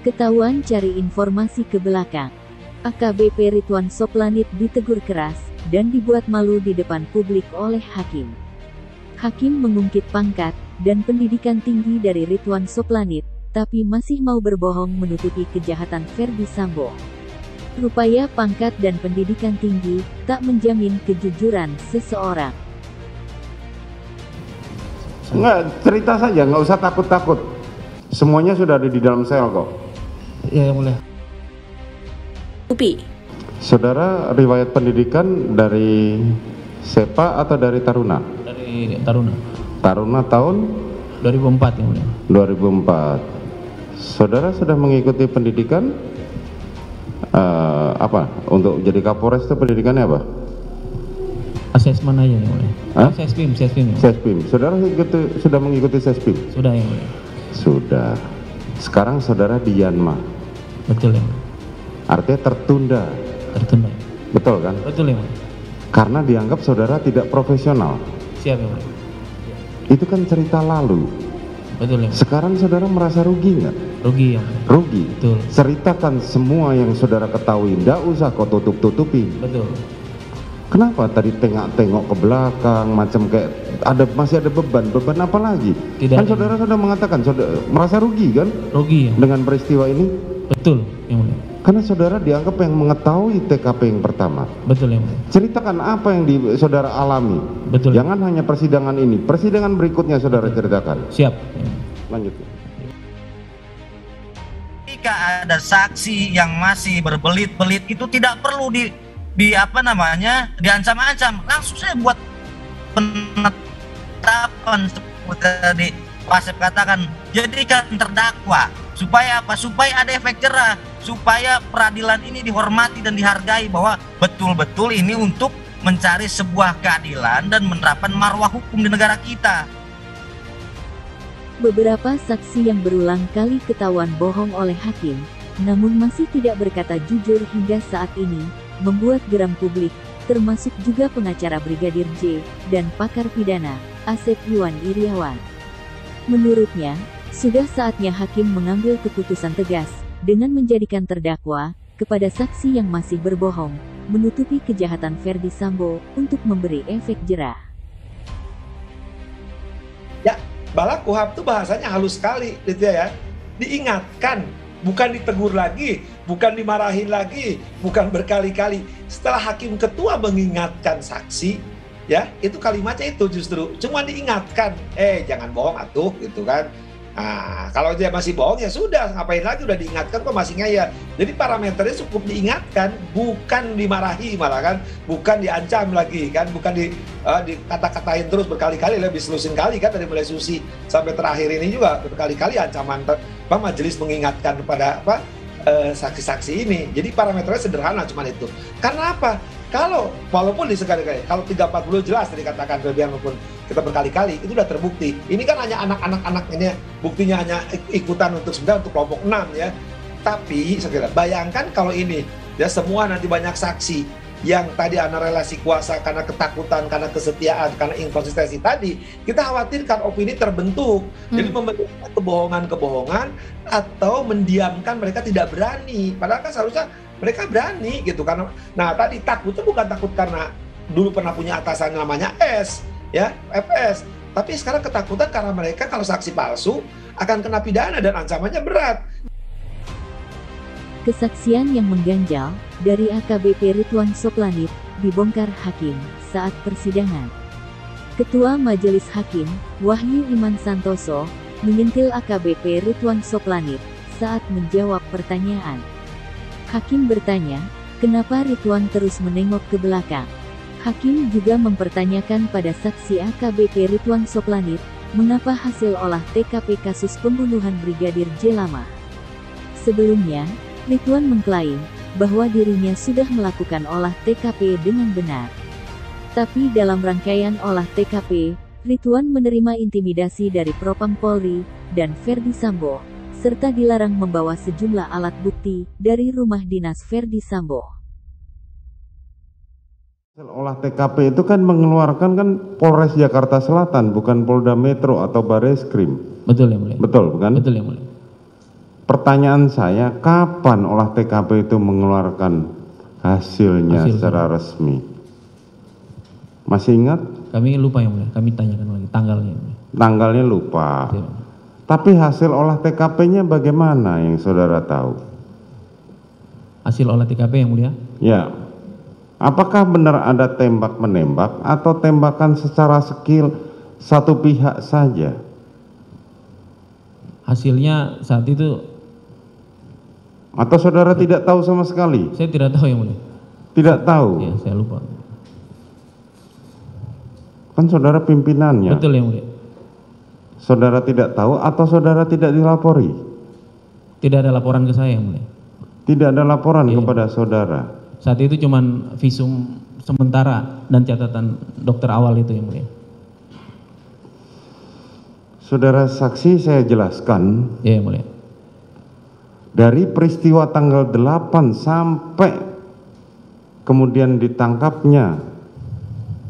Ketahuan cari informasi ke belakang. AKBP Ridwan Soplanit ditegur keras dan dibuat malu di depan publik oleh hakim. Hakim mengungkit pangkat dan pendidikan tinggi dari Ridwan Soplanit, tapi masih mau berbohong menutupi kejahatan Ferdy Sambo. Rupanya pangkat dan pendidikan tinggi tak menjamin kejujuran seseorang. Enggak, cerita saja, nggak usah takut-takut. Semuanya sudah ada di dalam sel kok. Ya, yang mulia. Upi. Saudara riwayat pendidikan dari SEPA atau dari Taruna? Dari Taruna. Taruna tahun 2004 yang mulia. 2004. Saudara sudah mengikuti pendidikan apa? Untuk jadi Kapolres itu pendidikannya apa? Asesmen aja yang mulia. Sespim. Sespim. Saudara sudah mengikuti Sespim? Sudah yang mulia. Sudah. Sekarang saudara di Yanma. Betul yang mulia. Artinya tertunda. Tertunda. Betul kan? Betul yang mulia. Karena dianggap saudara tidak profesional. Siap yang mulia. Itu kan cerita lalu. Betul yang mulia. Sekarang saudara merasa rugi nggak? Rugi yang mulia. Rugi. Betul. Ceritakan semua yang saudara ketahui. Nggak usah kau tutup-tutupin. Betul. Kenapa tadi tengok ke belakang macam kayak masih ada beban apa lagi? Tidak. Kan saudara sudah mengatakan saudara merasa rugi kan? Rugi yang mulia. Dengan peristiwa ini? Betul yang mulia. Karena saudara dianggap yang mengetahui TKP yang pertama. Betul yang mulia. Ceritakan apa yang saudara alami. Betul. Jangan hanya persidangan ini, persidangan berikutnya saudara ceritakan. Siap. Lanjut. Jika ada saksi yang masih berbelit-belit itu tidak perlu diancam-ancam, langsung saya buat penetapan seperti tadi Pak Asep katakan, jadikan terdakwa supaya apa? Supaya ada efek jerah, supaya peradilan ini dihormati dan dihargai bahwa betul-betul ini untuk mencari sebuah keadilan dan menerapkan marwah hukum di negara kita. Beberapa saksi yang berulang kali ketahuan bohong oleh hakim, namun masih tidak berkata jujur hingga saat ini, membuat geram publik, termasuk juga pengacara Brigadir J dan pakar pidana, Asep Iwan Iriawan. Menurutnya, sudah saatnya hakim mengambil keputusan tegas, dengan menjadikan terdakwa, kepada saksi yang masih berbohong, menutupi kejahatan Ferdy Sambo, untuk memberi efek jerah. Ya, Balak Kuhap itu bahasanya halus sekali, gitu ya. Diingatkan, bukan ditegur lagi, bukan dimarahin lagi, bukan berkali-kali. Setelah hakim ketua mengingatkan saksi, ya itu kalimatnya itu justru cuma diingatkan, jangan bohong atuh, gitu kan. Nah, kalau dia masih bohong ya sudah, ngapain lagi, udah diingatkan kok masih ngeyel. Jadi parameternya cukup diingatkan, bukan dimarahi malah kan, bukan diancam lagi kan, bukan dikata-katain terus berkali-kali, lebih selusin kali kan dari mulai Susi sampai terakhir ini juga berkali-kali ancaman majelis mengingatkan kepada saksi-saksi ini. Jadi parameternya sederhana cuma itu. Karena apa? Kalau walaupun disekali-kali, kalau 340 jelas tadi katakan kelebihan maupun kita berkali-kali itu udah terbukti. Ini kan hanya anak-anak ini, buktinya hanya ikutan untuk sebenarnya untuk kelompok 6 ya. Tapi sekira bayangkan kalau ini ya semua nanti banyak saksi yang tadi ada relasi kuasa karena ketakutan, karena kesetiaan, karena inkonsistensi tadi, kita khawatirkan opini terbentuk. Jadi membentuk kebohongan-kebohongan atau mendiamkan mereka tidak berani. Padahal kan seharusnya mereka berani gitu karena tadi takutnya bukan takut karena dulu pernah punya atasan namanya S ya, FS, tapi sekarang ketakutan karena mereka kalau saksi palsu akan kena pidana dan ancamannya berat. Kesaksian yang mengganjal dari AKBP Ridwan Soplanit dibongkar hakim saat persidangan. Ketua Majelis Hakim, Wahyu Iman Santoso, menyentil AKBP Ridwan Soplanit saat menjawab pertanyaan. Hakim bertanya, kenapa Ridwan terus menengok ke belakang? Hakim juga mempertanyakan pada saksi AKBP Ridwan Soplanit, mengapa hasil olah TKP kasus pembunuhan Brigadir J lama. Sebelumnya, Ridwan mengklaim bahwa dirinya sudah melakukan olah TKP dengan benar. Tapi dalam rangkaian olah TKP, Ridwan menerima intimidasi dari Propam Polri dan Ferdy Sambo, serta dilarang membawa sejumlah alat bukti dari rumah dinas Ferdy Sambo. Olah TKP itu kan mengeluarkan kan Polres Jakarta Selatan, bukan Polda Metro atau Bareskrim. Betul ya mulia. Betul bukan? Betul ya mulia. Pertanyaan saya, kapan olah TKP itu mengeluarkan hasilnya Hasil. secara resmi? Masih ingat? Kami lupa yang mulia, kami tanyakan lagi tanggalnya yang mulia. Tanggalnya lupa. Siap. Tapi hasil olah TKP-nya bagaimana yang saudara tahu? Hasil olah TKP yang mulia? Ya. Apakah benar ada tembak-menembak atau tembakan secara skill satu pihak saja? Hasilnya saat itu Atau saudara tidak tahu sama sekali? saya tidak tahu yang mulia. Tidak tahu? Ya, saya lupa. Kan saudara pimpinannya. Betul yang mulia. Saudara tidak tahu atau saudara tidak dilapori? Tidak ada laporan ke saya yang mulia. Tidak ada laporan Iya. kepada saudara. Saat itu cuman visum sementara dan catatan dokter awal itu yang mulia. Saudara saksi, saya jelaskan, Ya yang mulia. dari peristiwa tanggal 8 sampai kemudian ditangkapnya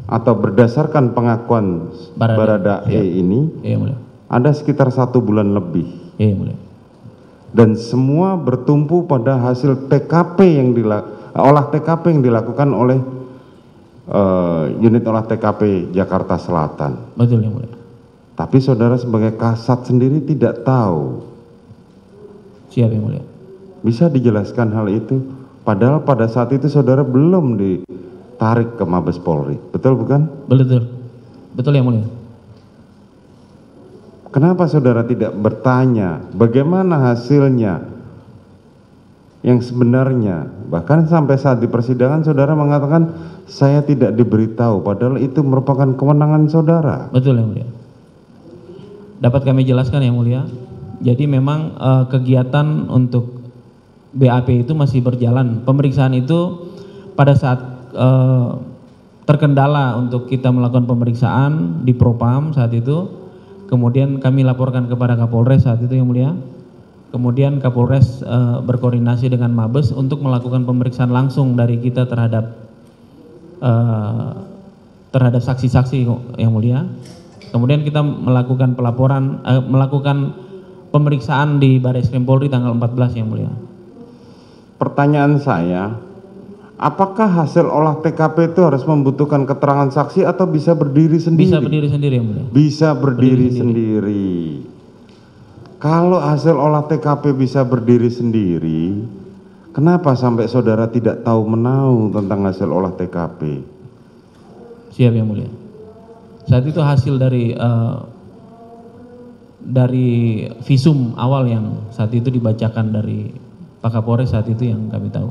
atau berdasarkan pengakuan Baradae Ya. ini Ya yang mulia. ada sekitar 1 bulan lebih, Ya yang mulia. dan semua bertumpu pada hasil TKP yang olah TKP yang dilakukan oleh unit olah TKP Jakarta Selatan. Betul yang mulia. Tapi saudara sebagai kasat sendiri tidak tahu. Siap yang mulia. Bisa dijelaskan hal itu? Padahal pada saat itu saudara belum ditarik ke Mabes Polri. Betul bukan? Betul. Betul yang mulia. Kenapa saudara tidak bertanya bagaimana hasilnya yang sebenarnya? Bahkan sampai saat di persidangan saudara mengatakan saya tidak diberitahu, padahal itu merupakan kewenangan saudara. Betul yang mulia. Dapat kami jelaskan yang mulia. Jadi memang kegiatan untuk BAP itu masih berjalan. Pemeriksaan itu pada saat terkendala untuk kita melakukan pemeriksaan di Propam saat itu. Kemudian kami laporkan kepada Kapolres saat itu yang mulia. Kemudian Kapolres berkoordinasi dengan Mabes untuk melakukan pemeriksaan langsung dari kita terhadap saksi-saksi yang mulia. Kemudian kita melakukan melakukan pemeriksaan di Barreskrim Polri tanggal 14 yang mulia. Pertanyaan saya, apakah hasil olah TKP itu harus membutuhkan keterangan saksi atau bisa berdiri sendiri? Bisa berdiri sendiri yang mulia. Bisa berdiri Berdiri sendiri. Kalau hasil olah TKP bisa berdiri sendiri, kenapa sampai saudara tidak tahu menahu tentang hasil olah TKP? Siap yang mulia. Saat itu hasil dari visum awal yang saat itu dibacakan dari Pak Kapolres saat itu yang kami tahu.